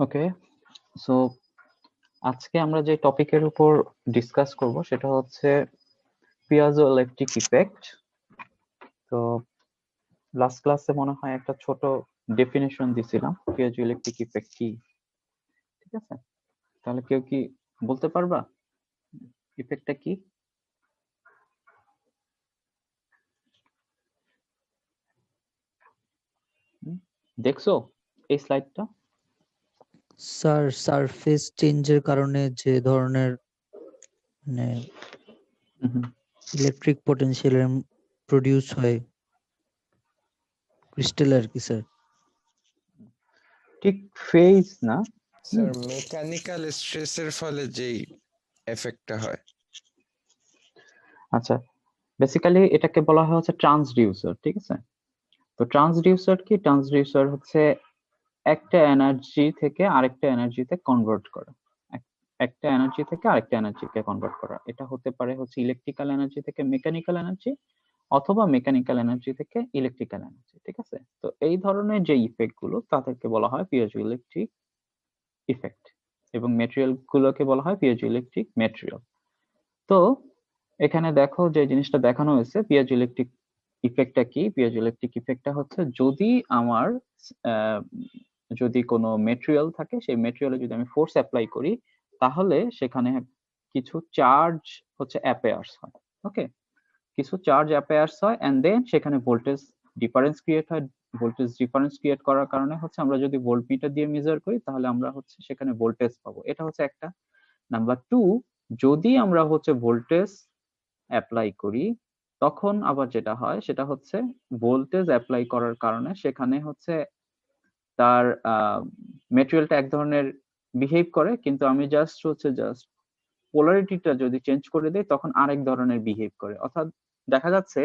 ওকে, so আজকে আমরা যে টপিকের উপর ডিসকাস করব সেটা হচ্ছে পিয়াজোইলেকট্রিক ইফেক্ট। তো লাস্ট ক্লাসে মনে হয় একটা ছোট ডেফিনেশন দিছিলাম পিয়াজোইলেকট্রিক ইফেক্ট কি, ঠিক আছে? তাহলে কেউ কি বলতে পারবা ইফেক্টটা কি? দেখছো এই স্লাইডটা? স্যার, সারফেস চেঞ্জের কারণে যে ধরনের মানে ইলেকট্রিক পটেনশিয়াল প্রডিউস হয় ক্রিস্টাল আর কি স্যার। ঠিক ফেজ না স্যার, মেকানিক্যাল স্ট্রেসের ফলে যেই এফেক্টটা হয়। আচ্ছা, বেসিক্যালি এটাকে বলা হয় হচ্ছে ট্রান্সডিউসার, ঠিক আছে? তো ট্রান্সডিউসার কি? ট্রান্সডিউসার হচ্ছে একটা এনার্জি থেকে আরেকটা এনার্জিতে কনভার্ট করা, একটা এনার্জি থেকে আরেকটা এনার্জিকে কনভার্ট করা। এটা হতে পারে হচ্ছে ইলেকট্রিক্যাল এনার্জি থেকে মেকানিক্যাল এনার্জি, অথবা মেকানিক্যাল এনার্জি থেকে ইলেকট্রিক্যাল এনার্জি, ঠিক আছে? তো এই ধরনের যে ইফেক্ট গুলো তাদেরকে বলা হয় পিয়েজোইলেকট্রিক ইফেক্ট, এবং মেটেরিয়াল গুলোকে বলা হয় পিয়েজোইলেকট্রিক মেটেরিয়াল। তো এখানে দেখো যে জিনিসটা দেখানো হয়েছে পিয়েজোইলেকট্রিক ইফেক্টটা কি। পিয়েজোইলেকট্রিক ইফেক্টটা হচ্ছে যদি আমার যদি কোনো মেটেরিয়াল থাকে, সেই মেটেরিয়ালে যদি আমি ফোর্স অ্যাপ্লাই করি, তাহলে সেখানে কিছু চার্জ হচ্ছে অ্যাপেয়ার্স হয়। ওকে, কিছু চার্জ অ্যাপেয়ার্স হয় এন্ড দেন সেখানে ভোল্টেজ ডিফারেন্স ক্রিয়েট হয়। ভোল্টেজ ডিফারেন্স ক্রিয়েট করার কারণে হচ্ছে আমরা যদি ভোল্টমিটার দিয়ে মেজার করি তাহলে আমরা হচ্ছে সেখানে ভোল্টেজ পাবো। এটা হচ্ছে একটা। নাম্বার টু, যদি আমরা হচ্ছে ভোল্টেজ অ্যাপ্লাই করি তখন আবার যেটা হয় সেটা হচ্ছে ভোল্টেজ অ্যাপ্লাই করার কারণে সেখানে হচ্ছে তার মেটেরিয়ালটা এক ধরনের বিহেভ করে, কিন্তু আমি জাস্ট পোলারিটিটা যদি চেঞ্জ করে দেই তখন আরেক ধরনের বিহেভ করে। অর্থাৎ দেখা যাচ্ছে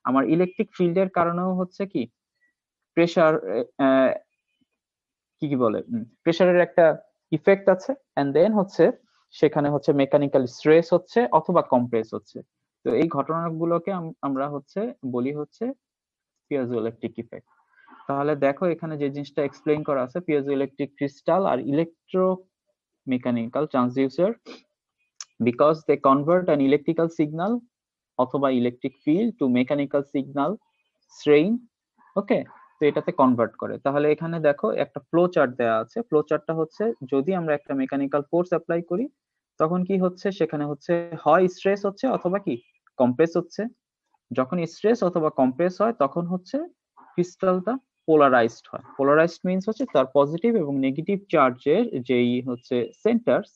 আমার ইলেকট্রিক ফিল্ডের কারণেও হচ্ছে কি প্রেসার, কি কি বলে, প্রেসারের একটা ইফেক্ট আছে, এন্ড দেন হচ্ছে সেখানে হচ্ছে মেকানিক্যাল স্ট্রেস হচ্ছে অথবা কম্প্রেস হচ্ছে। তো এই ঘটনাগুলোকে আমরা হচ্ছে বলি হচ্ছে পিয়েজোইলেকট্রিক ইফেক্ট। তাহলে দেখো এখানে যে জিনিসটা এক্সপ্লেইন করা আছে, পিয়েজোইলেকট্রিক ক্রিস্টাল আর electromechanical transducer because they convert an electrical signal অথবা electric field to mechanical signal strain. Okay, তো এটাতে কনভার্ট করে। তাহলে এখানে দেখো একটা ফ্লো চার্ট দেওয়া আছে। ফ্লো চার্টটা হচ্ছে যদি আমরা একটা মেকানিক্যাল ফোর্স অ্যাপ্লাই করি তখন কি হচ্ছে সেখানে হচ্ছে হয় স্ট্রেস হচ্ছে অথবা কি কম্প্রেস হচ্ছে। যখন স্ট্রেস অথবা কম্প্রেস হয় তখন হচ্ছে ক্রিস্টালটা পোলারাইজড হয়। পোলারাইজড মিন্স হচ্ছে তার পজিটিভ এবং নেগেটিভ চার্জের যেই হচ্ছে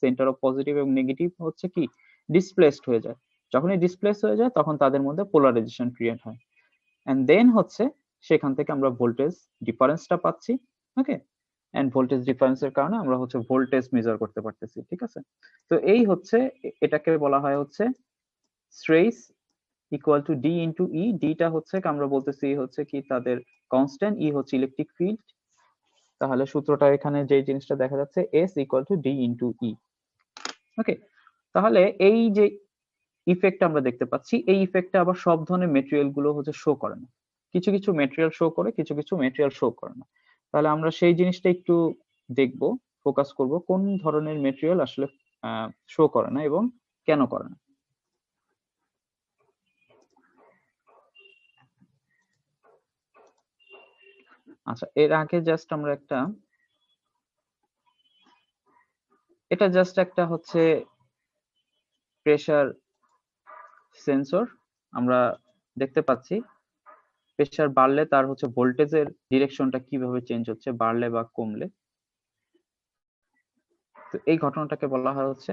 সেন্টার অফ পজিটিভ এবং নেগেটিভ হচ্ছে কি ডিসপ্লেসড হয়ে যায়। যখনই ডিসপ্লেস হয়ে যায় তখন তাদের মধ্যে পোলারাইজেশন ক্রিয়েট হয়, এন্ড দেন হচ্ছে সেখান থেকে আমরা ভোল্টেজ ডিফারেন্সটা পাচ্ছি। ওকে, এন্ড ভোল্টেজ ডিফারেন্সের কারণে আমরা হচ্ছে ভোল্টেজ মেজার করতে পারতেছি, ঠিক আছে? তো এই হচ্ছে এটাকে বলা হয় হচ্ছে stress equal to D into E. ডিটা হচ্ছে আমরা বলতেছি হচ্ছে কি তাদের কনস্ট্যান্ট, ই হচ্ছে ইলেকট্রিক ফিল্ড। তাহলে সূত্রটা এখানে যে জিনিসটা দেখা যাচ্ছে S equal to D into E. Okay, তাহলে এই যে ইফেক্ট আমরা দেখতে পাচ্ছি, এই ইফেক্টটা আবার সব ধরনের মেটেরিয়াল গুলো হচ্ছে শো করে না। কিছু কিছু মেটেরিয়াল শো করে, কিছু কিছু মেটেরিয়াল শো করে না। তাহলে আমরা সেই জিনিসটা একটু দেখবো, ফোকাস করব কোন ধরনের মেটেরিয়াল আসলে শো করে না এবং কেন করে না। আচ্ছা, এর আগে জাস্ট আমরা এটা জাস্ট একটা হচ্ছে প্রেসার সেন্সর। আমরা দেখতে পাচ্ছি প্রেসার বাড়লে তার হচ্ছে ভোল্টেজের ডিরেকশনটা কিভাবে চেঞ্জ হচ্ছে, বাড়লে বা কমলে। তো এই ঘটনাটাকে বলা হয় হচ্ছে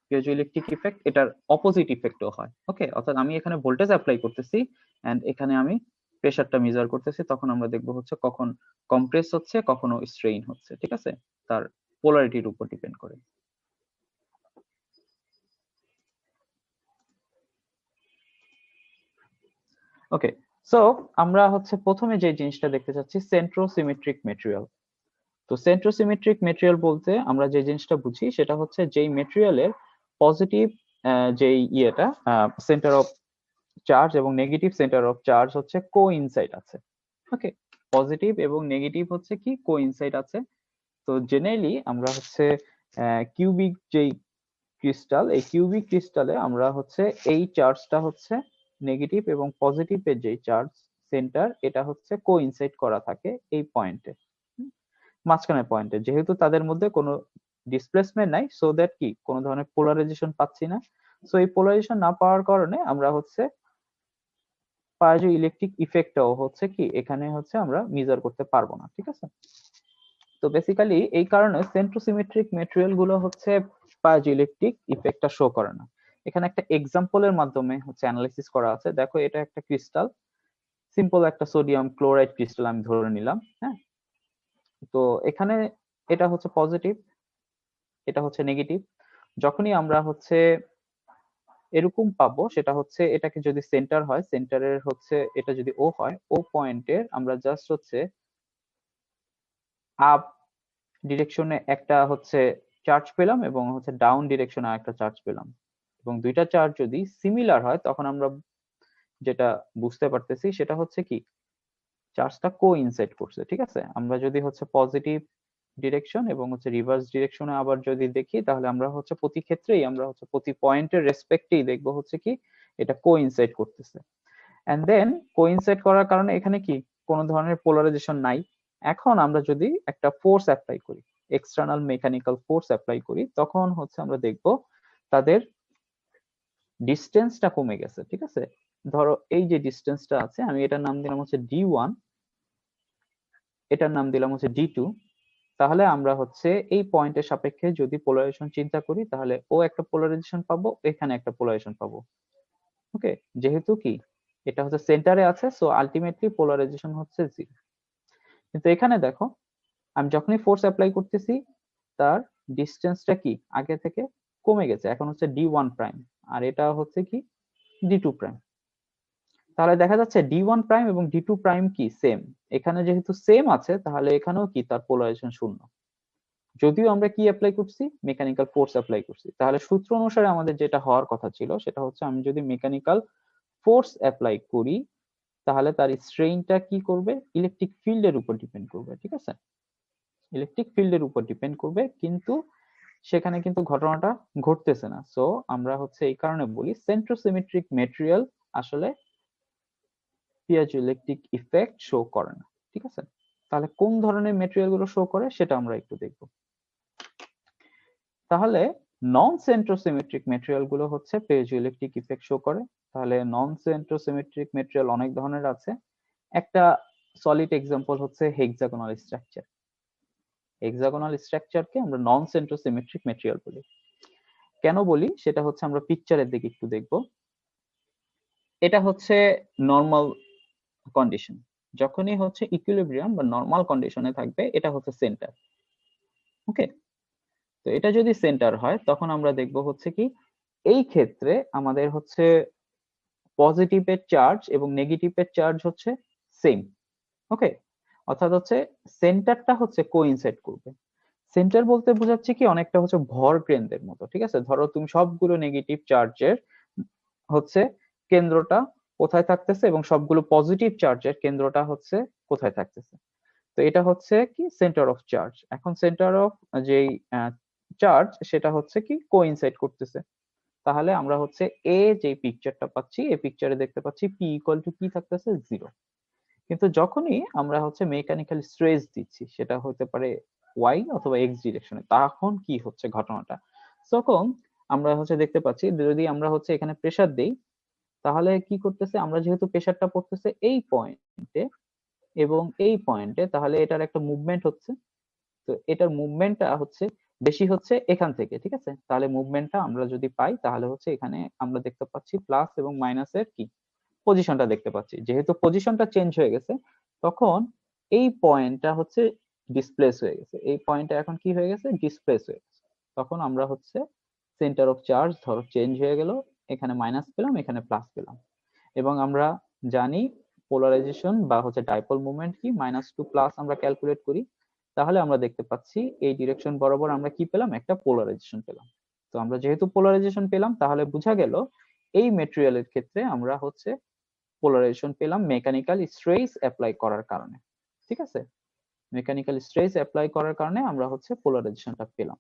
পিয়েজোইলেকট্রিক ইফেক্ট। এটার অপোজিট ইফেক্টও হয়। ওকে, অর্থাৎ আমি এখানে ভোল্টেজ অ্যাপ্লাই করতেছি এন্ড এখানে আমি প্রেসারটা মেজার করতেছি, তখন আমরা দেখবো হচ্ছে কখন কম্প্রেস হচ্ছে কখনো স্ট্রেইন হচ্ছে, ঠিক আছে? তার পোলারিটির উপর ডিপেন্ড করে। ওকে, সো আমরা হচ্ছে প্রথমে যে জিনিসটা দেখতে চাচ্ছি সেন্ট্রোসিমেট্রিক মেটেরিয়াল। তো সেন্ট্রোসিমেট্রিক মেটেরিয়াল বলতে আমরা যে জিনিসটা বুঝি সেটা হচ্ছে যেই মেটেরিয়ালের পজিটিভ যেই ইয়েটা সেন্টার অফ চার্জ এবং নেগেটিভ সেন্টার অফ চার্জ হচ্ছে কোইনসাইড আছে। ওকে, পজিটিভ এবং নেগেটিভ হচ্ছে কি কোইনসাইড আছে, তো জেনারেলি আমরা হচ্ছে কিউবিক যেই ক্রিস্টাল, এই কিউবিক ক্রিস্টালে আমরা হচ্ছে এই চার্জটা হচ্ছে নেগেটিভ এবং পজিটিভের যেই চার্জ সেন্টার, এটা হচ্ছে কোইনসাইড করা থাকে এই পয়েন্টে, মাঝখানের পয়েন্টে, যেহেতু তাদের মধ্যে কোনো ডিসপ্লেসমেন্ট নাই, সো দ্যাট কি কোনো ধরনের পোলারাইজেশন পাচ্ছি না। সো এই পোলারাইজেশন না পাওয়ার কারণে আমরা হচ্ছে পাইজো ইলেকট্রিক ইফেক্টটাও হচ্ছে কি এখানে হচ্ছে আমরা মেজার করতে পারবো না, ঠিক আছে। তো বেসিক্যালি এই কারণে সেন্ট্রোসিমেট্রিক ম্যাটেরিয়াল গুলো হচ্ছে পাইজো ইলেকট্রিক ইফেক্টটা শো করে না। এখানে একটা এক্সাম্পলের মাধ্যমে হচ্ছে অ্যানালাইসিস করা আছে। দেখো এটা একটা ক্রিস্টাল, সিম্পল একটা সোডিয়াম ক্লোরাইড ক্রিস্টাল আমি ধরে নিলাম, হ্যাঁ। তো এখানে এটা হচ্ছে পজিটিভ, এটা হচ্ছে নেগেটিভ। যখনই আমরা হচ্ছে এরকম পাবো, সেটা হচ্ছে এটাকে যদি সেন্টার হয়, সেন্টারের হচ্ছে এটা যদি ও হয়, ও পয়েন্টের আমরা জাস্ট হচ্ছে আপ ডিরেকশনে একটা হচ্ছে চার্জ পেলাম এবং হচ্ছে ডাউন ডিরেকশনে একটা চার্জ পেলাম, এবং দুইটা চার্জ যদি সিমিলার হয় তখন আমরা যেটা বুঝতে পারতেছি সেটা হচ্ছে কি চার্জটা কোইনসাইড করছে, ঠিক আছে। আমরা যদি হচ্ছে পজিটিভ ডিরেকশন এবং হচ্ছে রিভার্স ডিরেকশনে আবার যদি দেখি, তাহলে আমরা হচ্ছে প্রতি ক্ষেত্রেই আমরা হচ্ছে প্রতি পয়েন্টের রেসপেক্টেই দেখবো হচ্ছে কি এটা কোইনসাইড করতেছে। এন্ড দেন কোইনসাইড করার কারণে এখানে কি কোনো ধরনের পোলারাইজেশন নাই। এখন আমরা যদি একটা ফোর্স অ্যাপ্লাই করি, এক্সটার্নাল মেকানিক্যাল ফোর্স অ্যাপ্লাই করি, তখন হচ্ছে আমরা দেখব তাদের ডিস্টেন্সটা কমে গেছে, ঠিক আছে। ধরো এই যে ডিস্টেন্সটা আছে, আমি এটার নাম দিলাম হচ্ছে D1, এটার নাম দিলাম হচ্ছে D2। তাহলে আমরা হচ্ছে এই পয়েন্টের সাপেক্ষে যদি পোলারাইজেশন চিন্তা করি, তাহলে ও একটা পোলারাইজেশন পাবো, এখানে একটা পোলারাইজেশন পাবো। ওকে, যেহেতু কি এটা হচ্ছে সেন্টারে আছে, সো আলটিমেটলি পোলারাইজেশন হচ্ছে 0। কিন্তু এখানে দেখো আমি যখনই ফোর্স অ্যাপ্লাই করতেছি, তার ডিস্টেন্সটা কি আগে থেকে কমে গেছে, এখন হচ্ছে D1 প্রাইম, আর এটা হচ্ছে কি D2 প্রাইম। তাহলে দেখা যাচ্ছে D1 প্রাইম এবং D2 প্রাইম কি সেম। এখানে যেহেতু সেম আছে, তাহলে এখানেও কি তার পোলারাইজেশন শূন্য, যদিও আমরা কি অ্যাপ্লাই করছি, মেকানিক্যাল ফোর্স অ্যাপ্লাই করছি। তাহলে সূত্র অনুসারে আমাদের যেটা হওয়ার কথা ছিল সেটা হচ্ছে আমি যদি মেকানিক্যাল ফোর্স অ্যাপ্লাই করি, তাহলে তার স্ট্রেইনটা কি করবে, ইলেকট্রিক ফিল্ডের উপর ডিপেন্ড করবে, ঠিক আছে, ইলেকট্রিক ফিল্ডের উপর ডিপেন্ড করবে। কিন্তু সেখানে কিন্তু ঘটনাটা ঘটতেছে না। সো আমরা হচ্ছে এই কারণে বলি সেন্ট্রোসিমেট্রিক ম্যাটেরিয়াল আসলে পিয়েজোইলেকট্রিক ইফেক্ট শো করে না, ঠিক আছে। তাহলে কোন ধরনের ম্যাটেরিয়াল গুলো শো করে সেটা আমরা একটু দেখব। তাহলে নন সেন্ট্রোসিমেট্রিক ম্যাটেরিয়াল গুলো হচ্ছে পিয়েজোইলেকট্রিক ইফেক্ট শো করে। তাহলে নন সেন্ট্রোসিমেট্রিক ম্যাটেরিয়াল অনেক ধরনের আছে। একটা সলিড এক্সাম্পল হচ্ছে হেক্সাগোনাল স্ট্রাকচার। হেক্সাগোনাল স্ট্রাকচারকে আমরা নন সেন্ট্রোসিমেট্রিক ম্যাটেরিয়াল বলি। কেন বলি সেটা হচ্ছে আমরা পিকচারের দিকে একটু দেখব। এটা হচ্ছে নরমাল কন্ডিশন, যখনই হচ্ছে ইকুইলিব্রিয়াম বা নরমাল কন্ডিশনে থাকবে, এটা হচ্ছে সেন্টার। ওকে, তো এটা যদি সেন্টার হয় তখন আমরা দেখব হচ্ছে কি এই ক্ষেত্রে আমাদের হচ্ছে পজিটিভের চার্জ এবং নেগেটিভের চার্জ হচ্ছে সেম। ওকে, অর্থাৎ হচ্ছে সেন্টারটা হচ্ছে কোইনসাইড করবে। সেন্টার বলতে বোঝাচ্ছে কি অনেকটা হচ্ছে ভর কেন্দ্রের মতো, ঠিক আছে। ধরো তুমি সবগুলো নেগেটিভ চার্জের হচ্ছে কেন্দ্রটা কোথায় থাকতেছে এবং সবগুলো পজিটিভ চার্জের কেন্দ্রটা হচ্ছে কোথায় থাকতেছে। তো এটা হচ্ছে কি সেন্টার অফ চার্জ। এখন সেন্টার অফ যেই চার্জ সেটা হচ্ছে কি কোইনসাইড করতেছে। তাহলে আমরা হচ্ছে এ যে পিকচারটা পাচ্ছি, এই পিকচারে দেখতে পাচ্ছি পি ইকুয়াল টু কি থাকতেছে 0। কিন্তু যখনই আমরা হচ্ছে মেকানিক্যাল স্ট্রেস দিচ্ছি, সেটা হতে পারে ওয়াই অথবা এক্স ডিরেকশনে, তখন কি হচ্ছে ঘটনাটা, তখন আমরা হচ্ছে দেখতে পাচ্ছি যদি আমরা হচ্ছে এখানে প্রেসার দেই, তাহলে কি করতেছে, আমরা যেহেতু প্রেসারটা পড়তেছে এই পয়েন্টে এবং এই পয়েন্টে, তাহলে এটার একটা মুভমেন্ট হচ্ছে। তো এটার মুভমেন্টটা হচ্ছে বেশি হচ্ছে এখান থেকে, ঠিক আছে। তাহলে মুভমেন্টটা আমরা যদি পাই, তাহলে হচ্ছে এখানে আমরা দেখতে পাচ্ছি প্লাস এবং মাইনাসের কি পজিশনটা দেখতে পাচ্ছি। যেহেতু পজিশনটা চেঞ্জ হয়ে গেছে, তখন এই পয়েন্টটা হচ্ছে ডিসপ্লেস হয়ে গেছে, এই পয়েন্টটা এখন কি হয়ে গেছে, ডিসপ্লেস হয়ে গেছে। তখন আমরা হচ্ছে সেন্টার অফ চার্জ ধরো চেঞ্জ হয়ে গেল, এখানে মাইনাস পেলাম, এখানে প্লাস পেলাম। এবং আমরা জানি পোলারাইজেশন বা হচ্ছে ডাইপোল মুভমেন্ট কি, মাইনাস টু প্লাস আমরা ক্যালকুলেট করি। তাহলে আমরা দেখতে পাচ্ছি এই ডিরেকশন বরাবর আমরা কি পেলাম, একটা পোলারাইজেশন পেলাম। তো আমরা যেহেতু পোলারাইজেশন পেলাম, তাহলে বোঝা গেল এই মেটেরিয়ালের ক্ষেত্রে আমরা হচ্ছে পোলারাইজেশন পেলাম মেকানিক্যাল স্ট্রেস অ্যাপ্লাই করার কারণে, ঠিক আছে। মেকানিক্যাল স্ট্রেস অ্যাপ্লাই করার কারণে আমরা হচ্ছে পোলারাইজেশনটা পেলাম।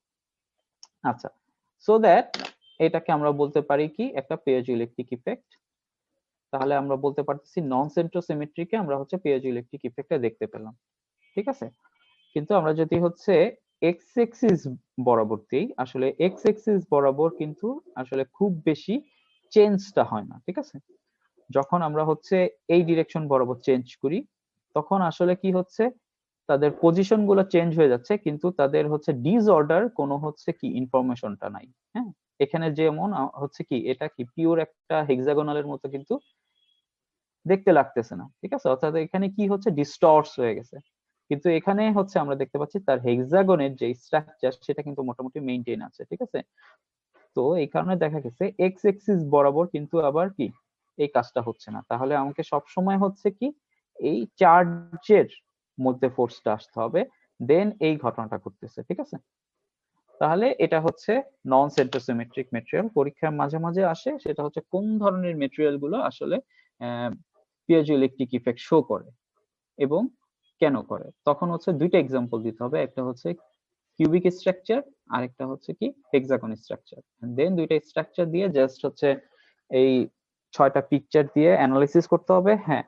আচ্ছা, সো দ্যাট এটাকে আমরা বলতে পারি কি একটা পিয়েজোইলেকট্রিক ইফেক্ট। তাহলে আমরা বলতে পারতেছি নন সেন্ট্রোসিমেট্রিকে আমরা হচ্ছে পিয়েজোইলেকট্রিক ইফেক্টটা দেখতে পেলাম, ঠিক আছে। কিন্তু আমরা যদি হচ্ছে এক্স এক্সিস বরাবর দিই, আসলে এক্স এক্সিস বরাবর কিন্তু আসলে খুব বেশি চেঞ্জটা হয় না, ঠিক আছে। যখন আমরা হচ্ছে এই ডিরেকশন বরাবর চেঞ্জ করি তখন আসলে কি হচ্ছে, তাদের পজিশন গুলো চেঞ্জ হয়ে যাচ্ছে কিন্তু তাদের হচ্ছে ডিসঅর্ডার কোনো হচ্ছে কি ইনফরমেশনটা নাই। হ্যাঁ, এখানে যেমন হচ্ছে কি এটা কি পিওর একটা হেক্সাগোনালের মতো কিন্তু দেখতে লাগতেছে না, ঠিক আছে। অর্থাৎ এখানে কি হচ্ছে ডিস্টর্টস হয়ে গেছে, কিন্তু এখানে হচ্ছে আমরা দেখতে পাচ্ছি তার হেক্সাগনের যে স্ট্রাকচার সেটা কিন্তু মোটামুটি মেইনটেইন আছে, ঠিক আছে। তো এই কারণে দেখা গেছে এক্স এক্সিস বরাবর কিন্তু আবার কি এই কাজটা হচ্ছে না। তাহলে আমাকে সব সময় হচ্ছে কি এই চার্জের মধ্যে ফোর্সটা আসতে হবে, দেন এই ঘটনাটা ঘটতেছে, ঠিক আছে। তাহলে এটা হচ্ছে নন সেন্ট্রোসিমেট্রিক মেটেরিয়াল। পরীক্ষার মাঝে মাঝে আসে, সেটা হচ্ছে কোন ধরনের মেটেরিয়াল গুলো আসলে পিয়েজোইলেকট্রিক ইফেক্ট শো করে এবং কেন করে। তখন হচ্ছে দুইটা এক্সাম্পল দিতে হবে, একটা হচ্ছে কিউবিক স্ট্রাকচার আর একটা হচ্ছে কি হেক্সাগন স্ট্রাকচার। দেন দুইটা স্ট্রাকচার দিয়ে জাস্ট হচ্ছে এই 6টা পিকচার দিয়ে অ্যানালাইসিস করতে হবে। হ্যাঁ,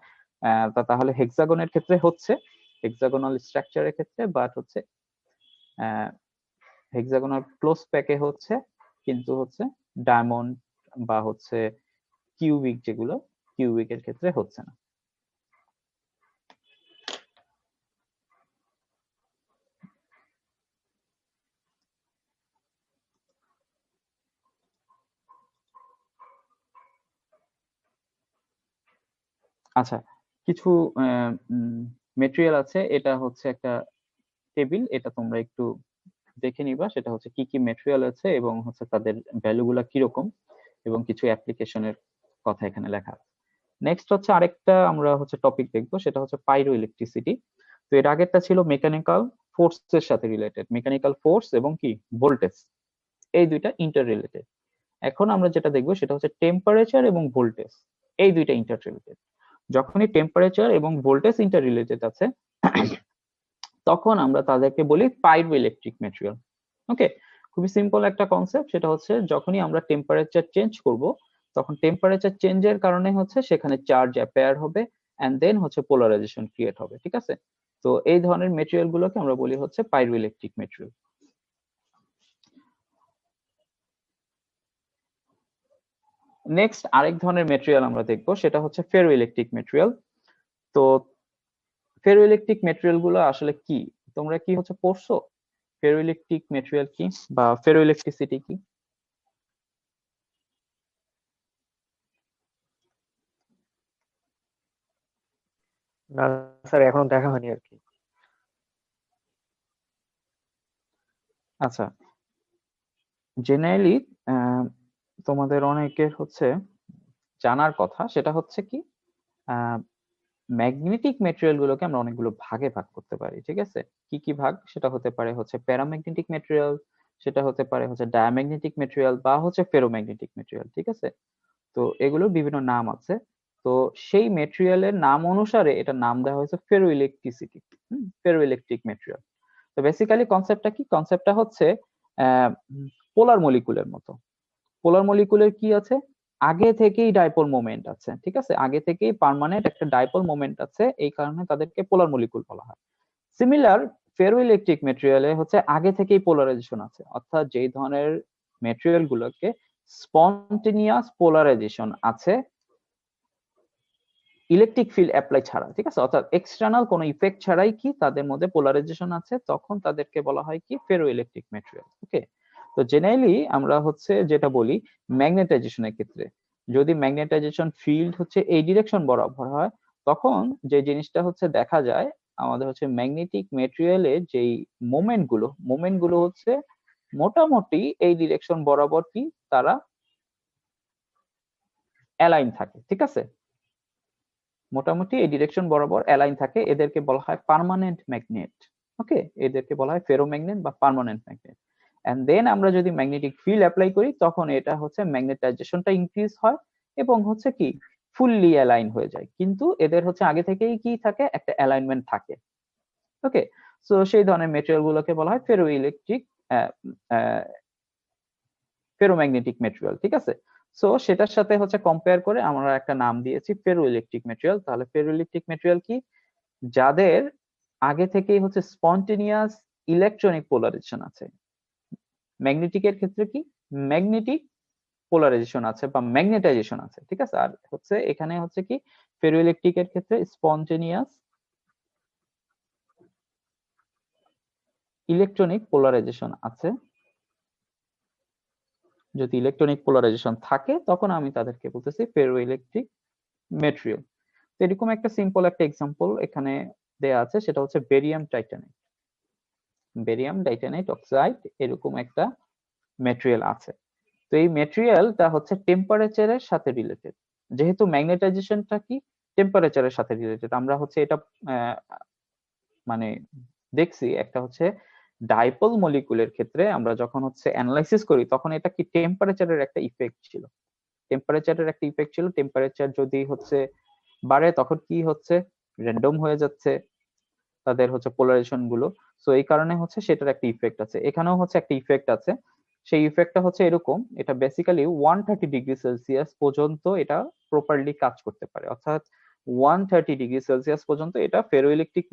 তাহলে হেক্সাগনের ক্ষেত্রে হচ্ছে হেক্সাগোনাল স্ট্রাকচারের ক্ষেত্রে, বাট হচ্ছে হেক্সাগোনাল ক্লোজ প্যাকে হচ্ছে কিন্তু হচ্ছে ডায়মন্ড বা হচ্ছে কিউবিক যেগুলো কিউবিকের ক্ষেত্রে হচ্ছে না। আচ্ছা, কিছু মেটেরিয়াল আছে, এটা হচ্ছে একটা টেবিল, এটা তোমরা একটু দেখে নিবা। সেটা হচ্ছে কি কি মেটেরিয়াল আছে এবং হচ্ছে তাদের ভ্যালুগুলা কিরকম এবং কিছু অ্যাপ্লিকেশনের কথা এখানে লেখা আছে। নেক্সট হচ্ছে আরেকটা আমরা হচ্ছে টপিক দেখবো, সেটা হচ্ছে পাইরো ইলেকট্রিসিটি। তো এর আগেরটা ছিল মেকানিক্যাল ফোর্সের সাথে রিলেটেড, মেকানিক্যাল ফোর্স এবং কি ভোল্টেজ, এই দুইটা ইন্টার রিলেটেড। এখন আমরা যেটা দেখবো সেটা হচ্ছে টেম্পারেচার এবং ভোল্টেজ, এই দুইটা ইন্টার রিলেটেড। যখনই টেম্পারেচার এবং ভোল্টেজ ইন্টার রিলেটেড আছে তখন আমরা তাদেরকে বলি পাইরো ইলেকট্রিক মেটেরিয়াল। ওকে, খুবই সিম্পল একটা কনসেপ্ট। সেটা হচ্ছে যখনই আমরা টেম্পারেচার চেঞ্জ করব তখন টেম্পারেচার চেঞ্জের কারণে হচ্ছে সেখানে চার্জ অ্যাপেয়ার হবে এন্ড দেন হচ্ছে পোলারাইজেশন ক্রিয়েট হবে, ঠিক আছে। তো এই ধরনের মেটেরিয়াল গুলোকে আমরা বলি হচ্ছে পাইরো ইলেকট্রিক মেটেরিয়াল। নেক্সট আরেক ধরনের মেটেরিয়াল আমরা দেখবো, সেটা হচ্ছে ফেরো ইলেকট্রিক মেটেরিয়াল। তো ফেরো ইলেকট্রিক মেটেরিয়াল গুলো আসলে কি, তোমরা কি হচ্ছে পড়ছো ফেরো ইলেকট্রিক মেটেরিয়াল কি বা ফেরো ইলেকট্রিসিটি কি? না স্যার, এখনো দেখা হয়নি আর কি। আচ্ছা, জেনারেলি তোমাদের অনেকের হচ্ছে জানার কথা, সেটা হচ্ছে কি ম্যাগনেটিক মেটেরিয়াল গুলোকে আমরা অনেকগুলো ভাগে ভাগ করতে পারি, ঠিক আছে। কি কি ভাগ, সেটা হতে পারে হচ্ছে প্যারাম্যাগনেটিক মেটেরিয়াল, সেটা হতে পারে হচ্ছে ডায়াম্যাগনেটিক মেটেরিয়াল বা হচ্ছে ফেরোম্যাগনেটিক মেটেরিয়াল, ঠিক আছে। তো এগুলোর বিভিন্ন নাম আছে। তো সেই মেটেরিয়ালের নাম অনুসারে এটা নাম দেওয়া হয়েছে ফেরো ইলেকট্রিসিটি, ফেরো ইলেকট্রিক মেটেরিয়াল। তো বেসিক্যালি কনসেপ্টটা কি, কনসেপ্টটা হচ্ছে পোলার মলিকুলের মতো। পোলার মলিকুলের কি আছে, আগে থেকেই ডাইপোল মোমেন্ট আছে, ঠিক আছে, আগে থেকেই পার্মানেন্ট একটা ডাইপোল মোমেন্ট আছে, এই কারণে তাদেরকে পোলার মলিকুল বলা হয়। সিমিলার ফেরো ইলেকট্রিক মেটেরিয়ালে হচ্ছে আগে থেকেই পোলারাইজেশন আছে, অর্থাৎ যেই ধরনের মেটেরিয়াল গুলোকে স্পন্টেনিয়াস পোলারাইজেশন আছে ইলেকট্রিক ফিল্ড অ্যাপ্লাই ছাড়া, ঠিক আছে, অর্থাৎ এক্সটার্নাল কোনো ইফেক্ট ছাড়াই কি তাদের মধ্যে পোলারাইজেশন আছে, তখন তাদেরকে বলা হয় কি ফেরো ইলেকট্রিক মেটেরিয়াল। ওকে, তো জেনারেলি আমরা হচ্ছে যেটা বলি ম্যাগনেটাইজেশনের ক্ষেত্রে, যদি ম্যাগনেটাইজেশন ফিল্ড হচ্ছে এই ডিরেকশন বরাবর হয় তখন যে জিনিসটা হচ্ছে দেখা যায় আমাদের হচ্ছে ম্যাগনেটিক মেটেরিয়ালে যেই মোমেন্ট গুলো হচ্ছে মোটামুটি এই ডিরেকশন বরাবর কি তারা অ্যালাইন থাকে, ঠিক আছে, মোটামুটি এই ডিরেকশন বরাবর অ্যালাইন থাকে, এদেরকে বলা হয় পার্মানেন্ট ম্যাগনেট। ওকে, এদেরকে বলা হয় ফেরোম্যাগনেট বা পার্মানেন্ট ম্যাগনেট। এন্ড দেন আমরা যদি ম্যাগনেটিক ফিল্ড অ্যাপ্লাই করি তখন এটা হচ্ছে ম্যাগনেটাইজেশনটা ইনক্রিজ হয় এবং হচ্ছে কি ফুললি অ্যালাইন হয়ে যায়, কিন্তু এদের হচ্ছে আগে থেকেই কি থাকে একটা অ্যালাইনমেন্ট থাকে। ওকে, সো সেই ধরনের মেটেরিয়াল গুলোকে বলা হয় ফেরোম্যাগনেটিক মেটেরিয়াল, ঠিক আছে। সো সেটার সাথে হচ্ছে কম্পেয়ার করে আমরা একটা নাম দিয়েছি ফেরোইলেকট্রিক মেটেরিয়াল। তাহলে ফেরোইলেকট্রিক মেটেরিয়াল কি? যাদের আগে থেকেই হচ্ছে স্পন্টেনিয়াস ইলেকট্রনিক পোলারাইজেশন আছে। ম্যাগনেটিকের ক্ষেত্রে কি? ম্যাগনেটিক পোলারাইজেশন আছে বা ম্যাগনেটাইজেশন আছে, ঠিক আছে। আর হচ্ছে এখানে হচ্ছে কি ফেরোইলেকট্রিকের ক্ষেত্রে স্পন্টেনিয়াস ইলেকট্রনিক পোলারাইজেশন আছে। যদি ইলেকট্রনিক পোলারাইজেশন থাকে তখন আমি তাদেরকে বলতেছি ফেরোইলেকট্রিক মেটেরিয়াল। তো এরকম একটা সিম্পল একটা এক্সাম্পল এখানে দেয়া আছে, সেটা হচ্ছে বেরিয়াম টাইটানাইট। বেরিয়াম টাইটানাইট অক্সাইড এরকম একটা মেটেরিয়াল আছে। তো এই মেটেরিয়ালটা হচ্ছে টেম্পারেচারের সাথে রিলেটেড। যেহেতু ম্যাগনেটাইজেশনটা কি টেম্পারেচারের সাথে রিলেটেড, আমরা হচ্ছে এটা মানে দেখছি একটা হচ্ছে ডাইপোল মলিকুলের ক্ষেত্রে আমরা যখন হচ্ছে অ্যানালাইসিস করি তখন এটা কি টেম্পারেচারের একটা ইফেক্ট ছিল। টেম্পারেচারের একটা ইফেক্ট ছিল। টেম্পারেচার যদি হচ্ছে বাড়ে তখন কি হচ্ছে র্যান্ডম হয়ে যাচ্ছে তাদের হচ্ছে পোলারাইজেশন গুলো। সো এই কারণে হচ্ছে সেটার একটা ইফেক্ট আছে। এখানেও হচ্ছে একটা ইফেক্ট আছে। সেই ইফেক্টটা হচ্ছে এরকম, এটা বেসিক্যালি 130 ডিগ্রি সেলসিয়াস পর্যন্ত এটা প্রপারলি কাজ করতে পারে। অর্থাৎ 130 ডিগ্রি সেলসিয়াস পর্যন্ত এটা ফেরোইলেকট্রিক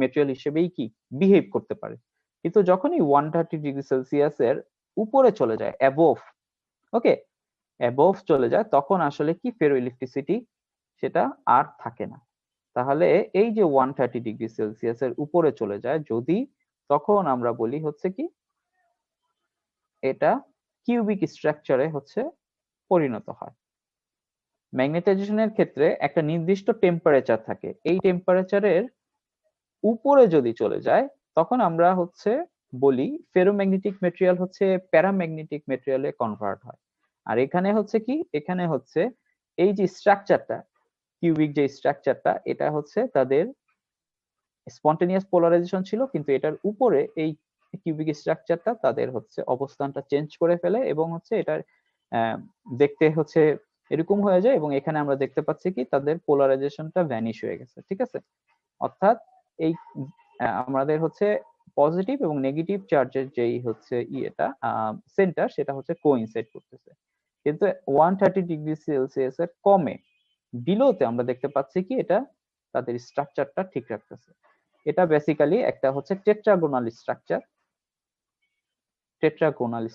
মেটেরিয়াল হিসেবেই কি বিহেভ করতে পারে। কিন্তু যখনই 130 ডিগ্রি সেলসিয়াস এর উপরে চলে যায়, ওকে অ্যাবোভ চলে যায়, তখন আসলে কি ফেরোইলেকট্রিসিটি সেটা আর থাকে না। তাহলে এই যে 130 ডিগ্রি সেলসিয়াস এর উপরে চলে যায় যদি, তখন আমরা বলি হচ্ছে কি এটা কিউবিক স্ট্রাকচারে হচ্ছে পরিণত হয়। ম্যাগনেটাইজেশনের ক্ষেত্রে একটা নির্দিষ্ট টেম্পারেচার থাকে, এই টেম্পারেচারের উপরে যদি চলে যায় তখন আমরা হচ্ছে বলি ফেরোম্যাগনেটিক মেটেরিয়াল হচ্ছে প্যারাম্যাগনেটিক মেটেরিয়ালে কনভার্ট হয়। আর এখানে হচ্ছে কি, এখানে হচ্ছে এই যে স্ট্রাকচারটা কিউবিক যে স্ট্রাকচারটা, এটা হচ্ছে তাদের স্পন্টেনিয়াস পোলারাইজেশন ছিল, কিন্তু এটার উপরে এই কিউবিক স্ট্রাকচারটা তাদের হচ্ছে অবস্থানটা চেঞ্জ করে ফেলে এবং হচ্ছে এটার দেখতে হচ্ছে এরকম হয়ে যায়। এবং এখানে আমরা দেখতে পাচ্ছি কি তাদের পোলারাইজেশনটা ভ্যানিশ হয়ে গেছে, ঠিক আছে। অর্থাৎ এই আমাদের হচ্ছে পজিটিভ এবং নেগেটিভ চার্জের যেই হচ্ছে ইয়েটা সেন্টার, সেটা হচ্ছে কোইনসাইড করতেছে। কিন্তু 130 ডিগ্রি সেলসিয়াস এর কমে বিলোতে আমরা দেখতে পাচ্ছি কি এটা তাদের স্ট্রাকচারটা ঠিক রাখতেছে। এটা বেসিক্যালি একটা হচ্ছে টেট্রাগোনাল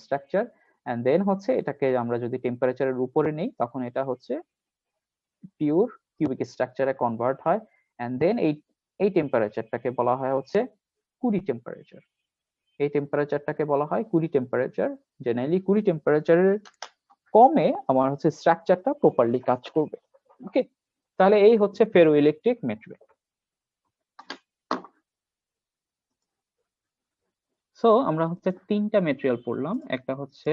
স্ট্রাকচার এন্ড দেন হচ্ছে এটাকে আমরা যদি টেম্পারেচারের উপরে নেই তখন এটা হচ্ছে পিওর কিউবিক স্ট্রাকচারে কনভার্ট হয়। এন্ড দেন এই টেম্পারেচারটাকে বলা হয় হচ্ছে কুরি টেম্পারেচার। এই টেম্পারেচারটাকে বলা হয় কুরি টেম্পারেচার। জেনারেলি কুরি টেম্পারেচারের কমে আমার হচ্ছে স্ট্রাকচারটা প্রপারলি কাজ করবে। ওকে, তাহলে এই হচ্ছে ফেরোইলেকট্রিক মেটেরিয়াল। সো আমরা হচ্ছে তিনটা মেটেরিয়াল পড়লাম, একটা হচ্ছে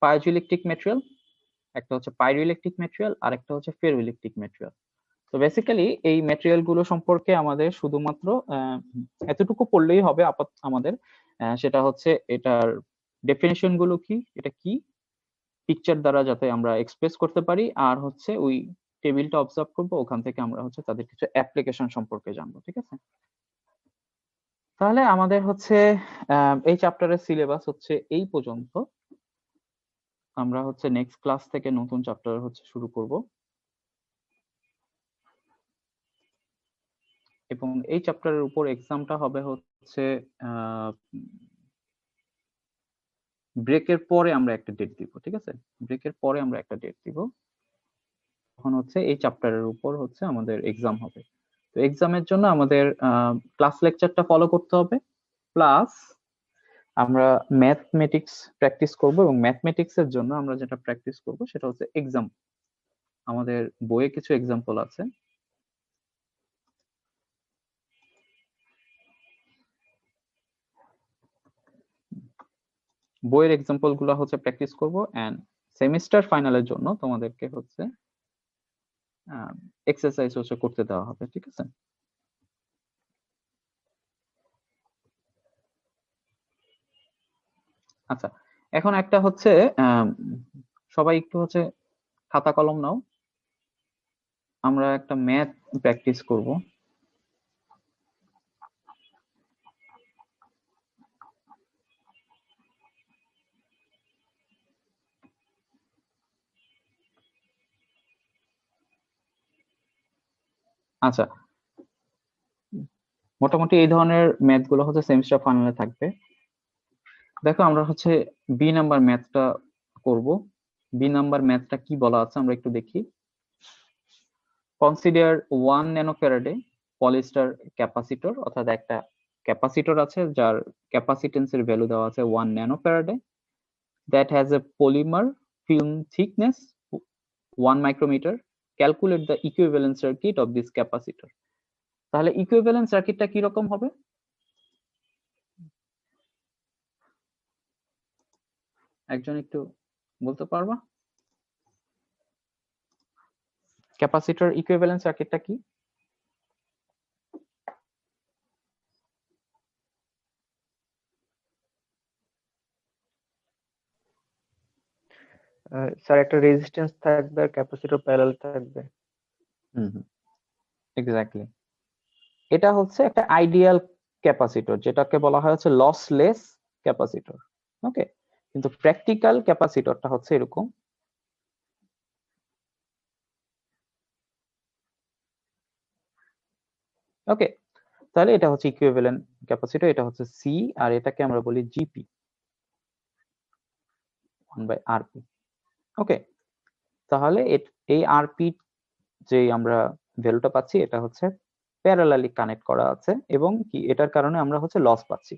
পাইজোইলেকট্রিক মেটেরিয়াল, একটা হচ্ছে পাইরোইলেকট্রিক মেটেরিয়াল, আর একটা হচ্ছে ফেরোইলেকট্রিক মেটেরিয়াল। তো বেসিক্যালি এই মেটেরিয়াল গুলো সম্পর্কে আমাদের শুধুমাত্র এতটুকু পড়লেই হবে আমাদের, সেটা হচ্ছে এটার ডেফিনিশন গুলো কি, এটা কি পিকচার দ্বারা যাতে আমরা এক্সপ্রেস করতে পারি, আর হচ্ছে ওই টেবিলটা অবজার্ভ করবো, ওখান থেকে আমরা হচ্ছে তাদের কিছু অ্যাপ্লিকেশন সম্পর্কে জানবো, ঠিক আছে। তাহলে আমাদের হচ্ছে এই চ্যাপ্টারের সিলেবাস হচ্ছে এই পর্যন্ত। আমরা হচ্ছে নেক্সট ক্লাস থেকে নতুন চ্যাপ্টার হচ্ছে শুরু করব, এবং এই চ্যাপ্টারের উপর এক্সামটা হবে হচ্ছে ব্রেকের পরে আমরা একটা ডেট দিব, ঠিক আছে। ব্রেকের পরে আমরা একটা ডেট দিব, তখন হচ্ছে এই চ্যাপ্টারের উপর হচ্ছে আমাদের এক্সাম হবে। তো এক্সামের জন্য আমাদের ক্লাস লেকচারটা ফলো করতে হবে, প্লাস আমরা ম্যাথমেটিক্স প্র্যাকটিস করব, এবং ম্যাথমেটিক্স এর জন্য আমরা যেটা প্র্যাকটিস করব সেটা হচ্ছে এক্সাম। আমাদের বইয়ে কিছু এক্সাম্পল আছে, বইয়ের এক্সাম্পল গুলো হচ্ছে প্র্যাকটিস করব, এন্ড সেমিস্টার ফাইনালের জন্য তোমাদেরকে হচ্ছে এক্সারসাইজ হচ্ছে করতে দেওয়া হবে, ঠিক আছে। আচ্ছা, এখন একটা হচ্ছে সবাই একটু হচ্ছে খাতা কলম নাও, আমরা একটা ম্যাথ প্র্যাকটিস করব। আচ্ছা, মোটামুটি এই ধরনের ম্যাথ গুলো হচ্ছে সেমিস্টার ফাইনালে থাকবে। দেখো আমরা হচ্ছে বি নাম্বার ম্যাথটা করব। বি নাম্বার ম্যাথটা কি বলা আছে আমরা একটু দেখি। কনসিডার 1 ন্যানোফ্যারাডে পলিস্টার ক্যাপাসিটর, অর্থাৎ একটা ক্যাপাসিটর আছে যার ক্যাপাসিটেন্সের ভ্যালু দেওয়া আছে 1 ন্যানোফ্যারাডে, that has a polymer film thickness 1 micrometer. Calculate the equivalent circuit of this capacitor. তাহলে ইকুইভ্যালেন্ট সার্কিটটা কি রকম হবে? একজন একটু বলতে পারবা? ক্যাপাসিটর ইকুইভ্যালেন্ট সার্কিটটা কি? স্যার একটা রেজিস্ট্যান্স থাকবে আর ক্যাপাসিটর প্যারালাল থাকবে। এক্স্যাক্টলি, এটা হচ্ছে একটা আইডিয়াল ক্যাপাসিটর, যেটাকে বলা হয় হচ্ছে লসলেস ক্যাপাসিটর। ওকে, কিন্তু প্র্যাকটিক্যাল ক্যাপাসিটরটা হচ্ছে এরকম। ওকে, তাহলে এটা হচ্ছে ইকুইভ্যালেন্ট ক্যাপাসিটর, এটা হচ্ছে সি, আর এটাকে আমরা বলি জিপি, 1/RP। ওকে, তাহলে এই আরপি যে আমরা ভ্যালুটা পাচ্ছি এটা হচ্ছে প্যারালালি কানেক্ট করা আছে, এবং কি এটার কারণে আমরা হচ্ছে লস পাচ্ছি।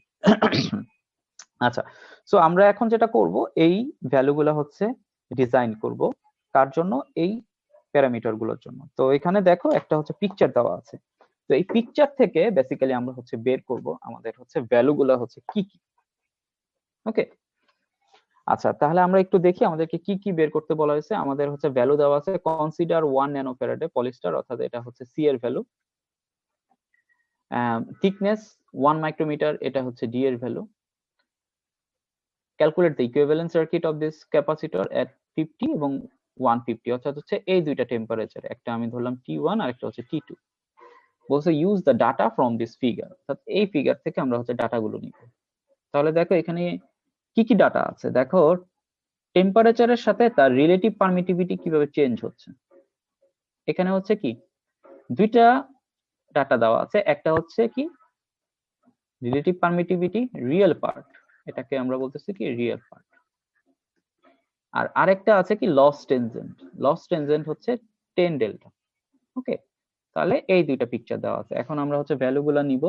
আচ্ছা, সো আমরা এখন যেটা করব, এই ভ্যালুগুলো হচ্ছে ডিজাইন করব কার জন্য? এই প্যারামিটার গুলোর জন্য। তো এখানে দেখো একটা হচ্ছে পিকচার দেওয়া আছে। তো এই পিকচার থেকে বেসিক্যালি আমরা হচ্ছে বের করব আমাদের হচ্ছে ভ্যালুগুলো হচ্ছে কি কি। ওকে, আচ্ছা তাহলে আমরা একটু দেখি আমাদেরকে কি কি বের করতে বলা হয়েছে। আমাদের হচ্ছে ভ্যালু দেওয়া আছে কনসিডার 1 ন্যানোফ্যারাডে পলিস্টার, অর্থাৎ এটা হচ্ছে সি এর ভ্যালু। থিকনেস 1 মাইক্রোমিটার, এটা হচ্ছে ডি এর value. Calculate the equivalent circuit of this capacitor at 50 এবং 150, অর্থাৎ হচ্ছে এই দুইটা টেম্পারেচার, একটা আমি ধরলাম T1 আর একটা হচ্ছে T2। বলছে use the data from this figure, অর্থাৎ এই ফিগার থেকে আমরা হচ্ছে ডাটাগুলো নিব। তাহলে দেখো এখানে কি কি ডাটা আছে। দেখো টেম্পারেচারের সাথে তার রিলেটিভ পারমিটিভিটি কিভাবে চেঞ্জ হচ্ছে। এখানে হচ্ছে কি দুইটা ডাটা দেওয়া আছে, একটা হচ্ছে কি রিলেটিভ পারমিটিভিটি রিয়েল পার্ট, এটাকে আমরা বলতেছি কি রিয়েল পার্ট, আর আরেকটা আছে কি লস টেনজেন্ট। লস টেনজেন্ট হচ্ছে 10 ডেল্টা। ওকে, তাহলে এই দুইটা পিকচার দেওয়া আছে। এখন আমরা হচ্ছে ভ্যালুগুলো নিব।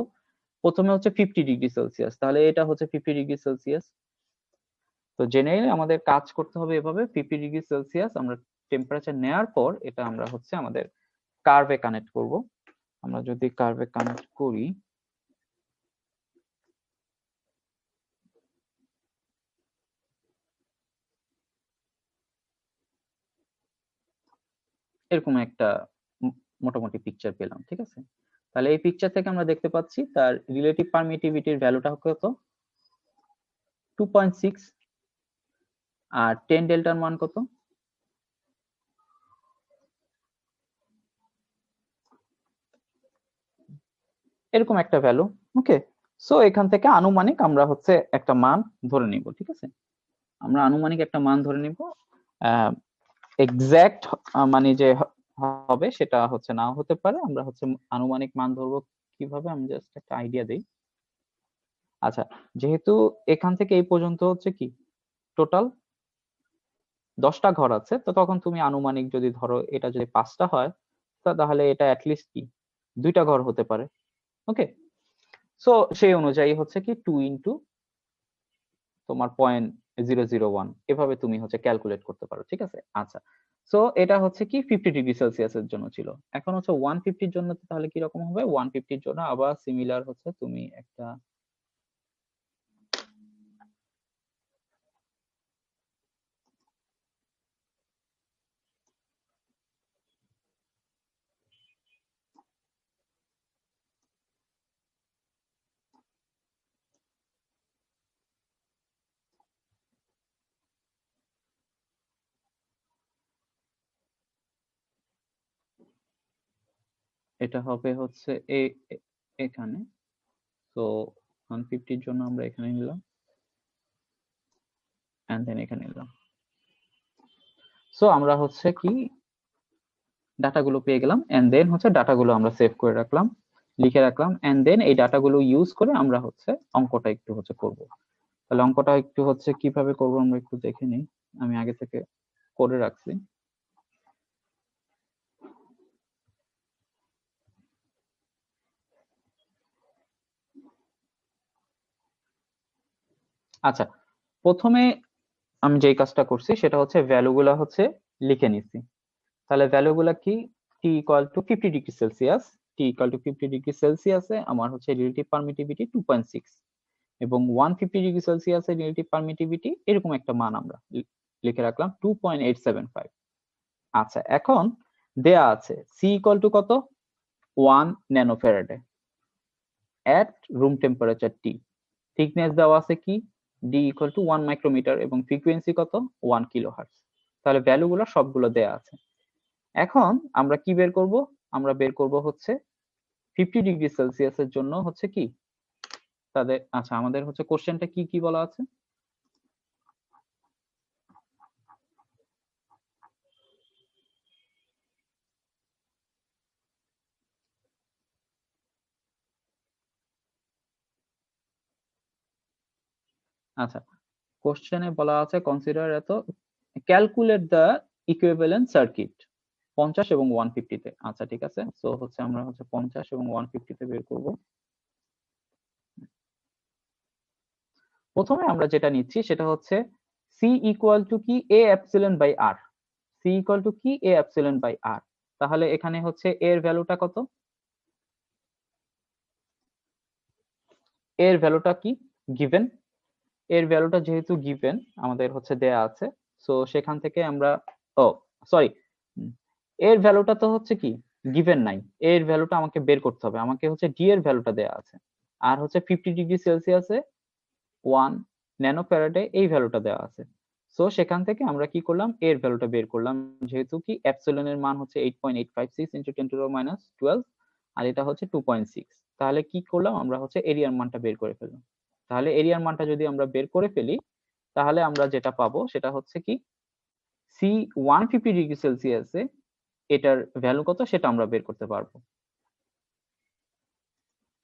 প্রথমে হচ্ছে 50 ডিগ্রি সেলসিয়াস, তাহলে এটা হচ্ছে 50 ডিগ্রি সেলসিয়াস। তো জেনারেলি আমাদের কাজ করতে হবে এভাবে, 50 ডিগ্রি সেলসিয়াস আমরা টেম্পারেচার নেওয়ার পর এটা আমরা হচ্ছে আমাদের কার্ভে কানেক্ট করব। আমরা যদি কার্ভে কানেক্ট করি, এরকম একটা মোটামুটি পিকচার পেলাম। ঠিক আছে, তাহলে এই পিকচার থেকে আমরা দেখতে পাচ্ছি তার রিলেটিভ পারমিটিভিটির ভ্যালুটা কত? 2.6। আর 10 ডেল্টার মান কত? এরকম একটা ভ্যালু। ওকে, সো এখান থেকে আনুমানিক আমরা হচ্ছে একটা মান ধরে নিব। ঠিক আছে, আমরা আনুমানিক একটা মান ধরে নিব। এক্সাক্ট মানে যে হবে সেটা হচ্ছে নাও হতে পারে। আমরা হচ্ছে আনুমানিক মান ধরবো কিভাবে, আমি জাস্ট একটা আইডিয়া দেই। আচ্ছা, যেহেতু এখান থেকে এই পর্যন্ত হচ্ছে কি টোটাল 10টা ঘর আছে, তো তখন তুমি আনুমানিক যদি ধরো এটা যদি 5টা হয়, তাহলে এটা অ্যাটলিস্ট কি 2টা ঘর হতে পারে। ওকে, সো সেই অনুযায়ী হচ্ছে কি 2 ইন্টু তোমার 0.001 এভাবে তুমি হচ্ছে ক্যালকুলেট করতে পারো। ঠিক আছে, আচ্ছা সো এটা হচ্ছে কি 50 ডিগ্রি সেলসিয়াসের জন্য ছিল। এখন হচ্ছে 150 জন্য তাহলে কি রকম হবে? 150 জন্য আবার সিমিলার হচ্ছে তুমি একটা এটা হবে হচ্ছে এখানে। তো 150 জন্য আমরা এখানে নিলাম এন্ড দেন এখানে নিলাম। সো আমরা হচ্ছে কি ডাটাগুলো পেয়ে গেলাম, এন্ড দেন হচ্ছে ডাটাগুলো আমরা সেভ করে রাখলাম, লিখে রাখলাম, এন্ড দেন এই ডাটাগুলো ইউজ করে আমরা হচ্ছে অঙ্কটা একটু হচ্ছে করব। তাহলে অঙ্কটা একটু হচ্ছে কিভাবে করব আমরা একটু দেখে নিই, আমি আগে থেকে করে রাখছি। আচ্ছা, প্রথমে আমি যেই কাজটা করছি সেটা হচ্ছে ভ্যালুগুলা হচ্ছে লিখে নিচ্ছি। তাহলে ভ্যালুগুলা কি, T equal to 50 degree Celsius, T equal to 50 degree সেলসিয়াসে আমার হচ্ছে রিলেটিভ পারমিটিভিটি 2.6 এবং 150 ডিগ্রি সেলসিয়াসে রিলেটিভ পারমিটিভিটি এরকম একটা মান আমরা লিখে রাখলাম 2.875। আচ্ছা, এখন দেয়া আছে সি ইকুয়াল টু কত, 1 ন্যানোফ্যারাডে এট রুম টেম্পারেচার টি, থিকনেস দেওয়া আছে কি ডি ইকুয়াল টু 1 মাইক্রোমিটার এবং ফ্রিকোয়েন্সি কত 1 কিলোহার্টজ। তাহলে ভ্যালুগুলো সবগুলো দেয়া আছে। এখন আমরা কি বের করব, আমরা বের করব হচ্ছে 50 ডিগ্রি সেলসিয়াসের জন্য হচ্ছে কি তাদের, আচ্ছা আমাদের হচ্ছে কোশ্চেনটা কি কি বলা আছে, আচ্ছা কোশ্চেনে বলা আছে কনসিডার এত ক্যালকুলেট দ্য ইকুইভ্যালেন্ট সার্কিট 50 এবং 150 তে। আচ্ছা ঠিক আছে, সো হচ্ছে আমরা হচ্ছে 50 এবং 150 তে বের করব। প্রথমে আমরা যেটা নিচ্ছি সেটা হচ্ছে সি ইকুয়াল টু কি A epsilon by R, C equal to কি এ এপসিলন বাই আর। তাহলে এখানে হচ্ছে এর ভ্যালুটা কত, এর ভ্যালুটা কি গিভেন, এর ভ্যালুটা যেহেতু গিভেন আমাদের হচ্ছে দেয়া আছে, সো সেখান থেকে আমরা, ও সরি, এর ভ্যালুটা তো হচ্ছে কি গিভেন নাই, এর ভ্যালুটা আমাকে বের করতে হবে, আমাকে হচ্ছে ডি এর ভ্যালুটা দেয়া আছে, আর হচ্ছে 50 ডিগ্রি সেলসিয়াসে 1 ন্যানোফ্যারাডে এই ভ্যালুটা দেওয়া আছে। সো সেখান থেকে আমরা কি করলাম, এর ভ্যালুটা বের করলাম, যেহেতু কি এপসিলনের মান হচ্ছে 8.856 ইনটু 10⁻12 আর এটা হচ্ছে 2.6। তাহলে কি করলাম আমরা হচ্ছে এরিয়ার মানটা বের করে ফেললাম। তাহলে এরিয়ার মানটা যদি আমরা বের করে ফেলি তাহলে আমরা যেটা পাবো সেটা হচ্ছে কি সি 150 ডিগ্রি সেলসিয়াসে এটার ভ্যালু কত সেটা আমরা বের করতে পারবো।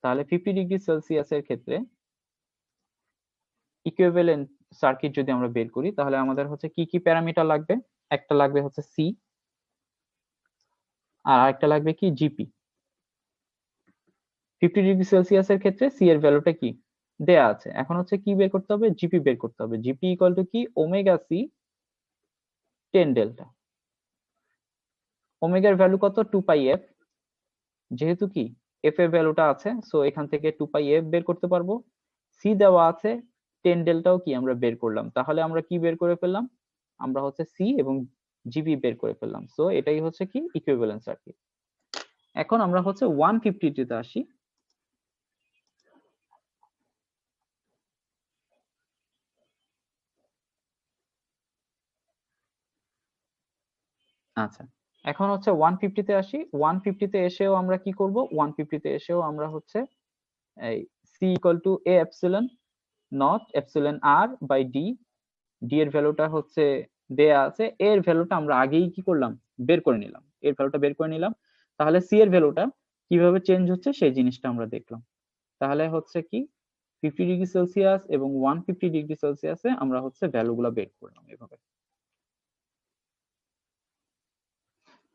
তাহলে 50 ডিগ্রি সেলসিয়াসের ক্ষেত্রে ইকুইভ্যালেন্ট সার্কিট যদি আমরা বের করি তাহলে আমাদের হচ্ছে কি কি প্যারামিটার লাগবে, একটা লাগবে হচ্ছে সি আর আরেকটা লাগবে কি জিপি। 50 ডিগ্রি সেলসিয়াসের ক্ষেত্রে সি এর ভ্যালুটা কি দেয়া আছে, এখন হচ্ছে কি বের করতে হবে, জিপি বের করতে হবে। জিপি ইকুয়াল টু কি ওমেগা সি 10 ডেল্টা, ওমেগার ভ্যালু কত 2 পাই এফ, যেহেতু কি এফ এর ভ্যালুটা আছে সো এখান থেকে 2 পাই এফ বের করতে পারবো, সি দেওয়া আছে 10 ডেল্টাও কি আমরা বের করলাম, তাহলে আমরা কি বের করে ফেললাম, আমরা হচ্ছে সি এবং জিবি বের করে ফেললাম। সো এটাই হচ্ছে কি ইকুইভ্যালেন্ট সার্কিট। এখন আমরা হচ্ছে 150 তে আসি। আচ্ছা, এখন হচ্ছে 150 তে আসি। 150 তে এসেও আমরা কি করব, 150 তে এসেও আমরা হচ্ছে এই C equal to A epsilon naught epsilon R by D, D এর ভ্যালুটা হচ্ছে দেয়া আছে, এর ভ্যালুটা আমরা আগেই কি করলাম বের করে নিলাম, এর ভ্যালুটা বের করে নিলাম। তাহলে সি এর ভ্যালুটা কিভাবে চেঞ্জ হচ্ছে সেই জিনিসটা আমরা দেখলাম। তাহলে হচ্ছে কি 50 ডিগ্রি সেলসিয়াস এবং 150 ডিগ্রি সেলসিয়াসে আমরা হচ্ছে ভ্যালুগুলো বের করলাম এভাবে।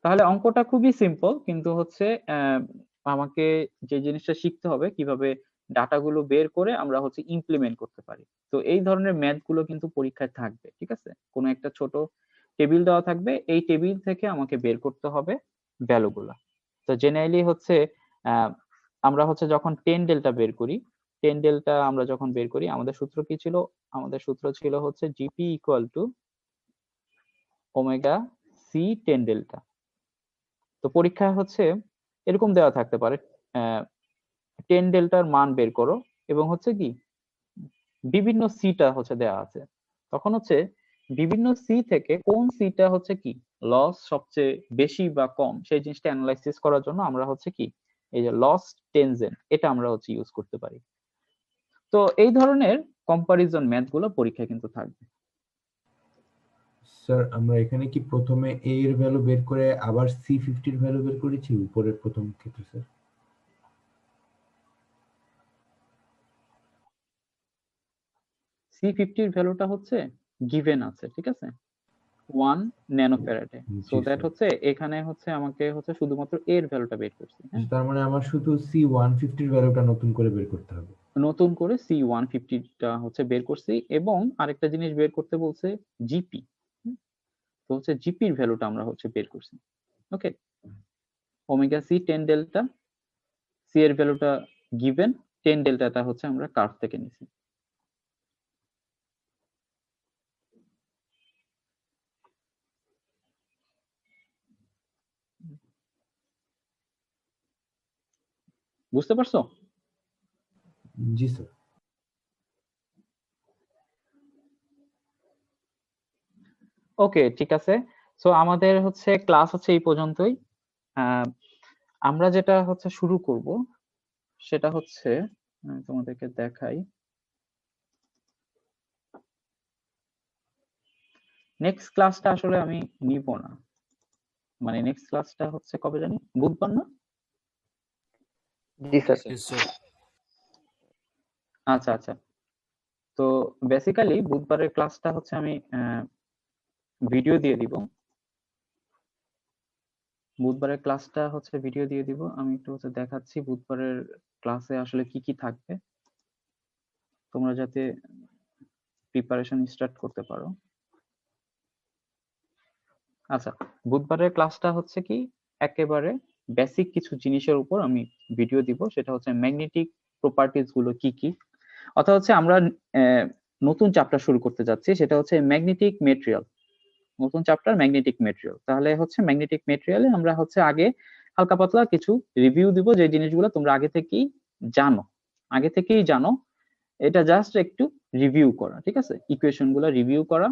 তাহলে অঙ্কটা খুবই সিম্পল, কিন্তু হচ্ছে আমাকে যে জিনিসটা শিখতে হবে কিভাবে ডাটাগুলো বের করে আমরা হচ্ছে ইমপ্লিমেন্ট করতে পারি। তো এই ধরনের ম্যাথ গুলো কিন্তু পরীক্ষায় থাকবে, ঠিক আছে, কোনো একটা ছোট টেবিল দেওয়া থাকবে, এই টেবিল থেকে আমাকে বের করতে হবে ভ্যালুগুলা। তো জেনারেলি হচ্ছে আহ, আমরা হচ্ছে যখন 10 ডেল্টা বের করি, 10 ডেল্টা আমরা যখন বের করি আমাদের সূত্র কি ছিল, আমাদের সূত্র ছিল হচ্ছে GP equal to omega C 10 delta. তো পরীক্ষায় হচ্ছে এরকম দেওয়া থাকতে পারে 10 ডেল্টার মান বের করো এবং হচ্ছে কি বিভিন্ন সিটা হচ্ছে দেওয়া আছে, তখন হচ্ছে বিভিন্ন সি থেকে কোন সিটা হচ্ছে কি লস সবচেয়ে বেশি বা কম সেই জিনিসটা অ্যানালাইসিস করার জন্য আমরা হচ্ছে কি এই যে লস টেনজেন এটা আমরা হচ্ছে ইউজ করতে পারি। তো এই ধরনের কম্পারিজন ম্যাথ গুলো পরীক্ষায় কিন্তু থাকবে। স্যার আমরা এখানে কি প্রথমে a এর ভ্যালু বের করে আবার C50 এর ভ্যালু বের করেছি উপরের প্রথম ক্ষেত্রে স্যার? C50 এর ভ্যালুটা হচ্ছে গিভেন আছে, ঠিক আছে, 1 ন্যানোফ্যারাডে। So G that sir. হচ্ছে এখানে হচ্ছে আমাকে হচ্ছে শুধুমাত্র এর ভ্যালুটা বের করছি, হ্যাঁ। তার মানে আমার শুধু C150 এর ভ্যালুটা নতুন করে বের করতে হবে। নতুন করে C150 টা হচ্ছে বের করছি, এবং আরেকটা জিনিস বের করতে বলছে জিপি। তো হচ্ছে জিপির ভ্যালুটা আমরা হচ্ছে বের করছি। ওকে, ওমেগা সি 10 ডেল্টা, সি এর ভ্যালুটা গিভেন, 10 ডেল্টাটা হচ্ছে আমরা কার্ভ থেকে নিছি। বুঝতে পারছো? জি স্যার। ওকে, ঠিক আছে। সো আমাদের হচ্ছে ক্লাস হচ্ছে এই পর্যন্তই। আমরা যেটা হচ্ছে শুরু করব সেটা হচ্ছে, আমি তোমাদেরকে দেখাই, নেক্সট ক্লাসটা আসলে আমি নিব না, মানে নেক্সট ক্লাসটা হচ্ছে কবে জানি, বুধবার না? জি স্যার। আচ্ছা আচ্ছা। তো বেসিক্যালি বুধবারের ক্লাসটা হচ্ছে আমি ভিডিও দিয়ে দিব। বুধবারের ক্লাসটা হচ্ছে ভিডিও দিয়ে দিব। আমি একটু হচ্ছে দেখাচ্ছি বুধবারের ক্লাসে আসলে কি কি থাকবে, তোমরা যাতে প্রিপারেশন স্টার্ট করতে পারো। আচ্ছা, বুধবারের ক্লাসটা হচ্ছে কি, একেবারে বেসিক কিছু জিনিসের উপর আমি ভিডিও দিব, সেটা হচ্ছে ম্যাগনেটিক প্রপার্টিজ গুলো কি কি, অর্থাৎ হচ্ছে আমরা নতুন চ্যাপ্টার শুরু করতে যাচ্ছি, সেটা হচ্ছে ম্যাগনেটিক মেটেরিয়াল। নতুন চ্যাপ্টার ম্যাগনেটিক মেটেরিয়াল। তাহলে হচ্ছে ম্যাগনেটিক মেটেরিয়ালে আমরা হচ্ছে আগে হালকা পাতলা কিছু রিভিউ দিব, যে জিনিসগুলো তোমরা আগে থেকেই জানো, এটা জাস্ট একটু রিভিউ করা, ঠিক আছে, ইকুয়েশন গুলো রিভিউ করা।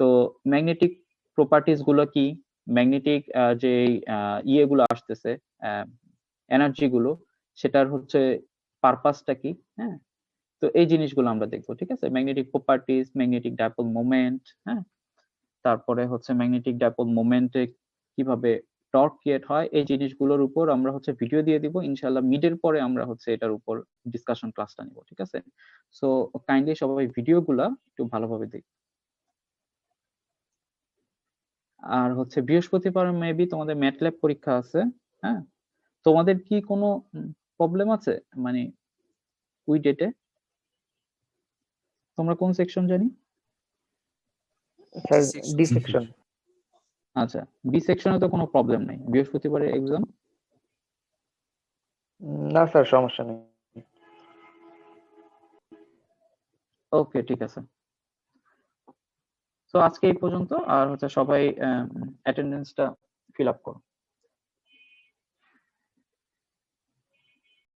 তো ম্যাগনেটিক প্রপার্টিজ গুলো কি, ম্যাগনেটিক যে ইয়েগুলো আসতেছে, এনার্জি গুলো, সেটার হচ্ছে পারপাসটা কি, হ্যাঁ। তো এই জিনিসগুলো আমরা দেখবো, ঠিক আছে, magnetic properties, magnetic dipole moment, হ্যাঁ, তারপরে হচ্ছে ম্যাগনেটিক ডাইপোল মোমেন্টে কিভাবে টর্ক ক্রিয়েট হয়, এই জিনিসগুলোর উপর আমরা হচ্ছে ভিডিও দিয়ে দিব ইনশাআল্লাহ। মিডের পরে আমরা হচ্ছে এটার উপর ডিসকাশন ক্লাসটা নিব, ঠিক আছে। সো কাইন্ডলি সবাই ভিডিওগুলা একটু ভালোভাবে দেখ। আর হচ্ছে বৃহস্পতিবার মেবি তোমাদের ম্যাটল্যাব পরীক্ষা আছে, হ্যাঁ। তোমাদের কি কোনো প্রবলেম আছে, মানে ওই ডেটে? তোমরা কোন সেকশন জানি? Sir D section. আচ্ছা, বি সেকশনে তো কোনো প্রবলেম নাই, বৃহস্পতিবারে এক্সাম। না স্যার, সমস্যা নেই। ওকে, ঠিক আছে। তো আজকে এই পর্যন্ত, আর হচ্ছে সবাই অ্যাটেন্ডেন্সটা ফিল আপ করো।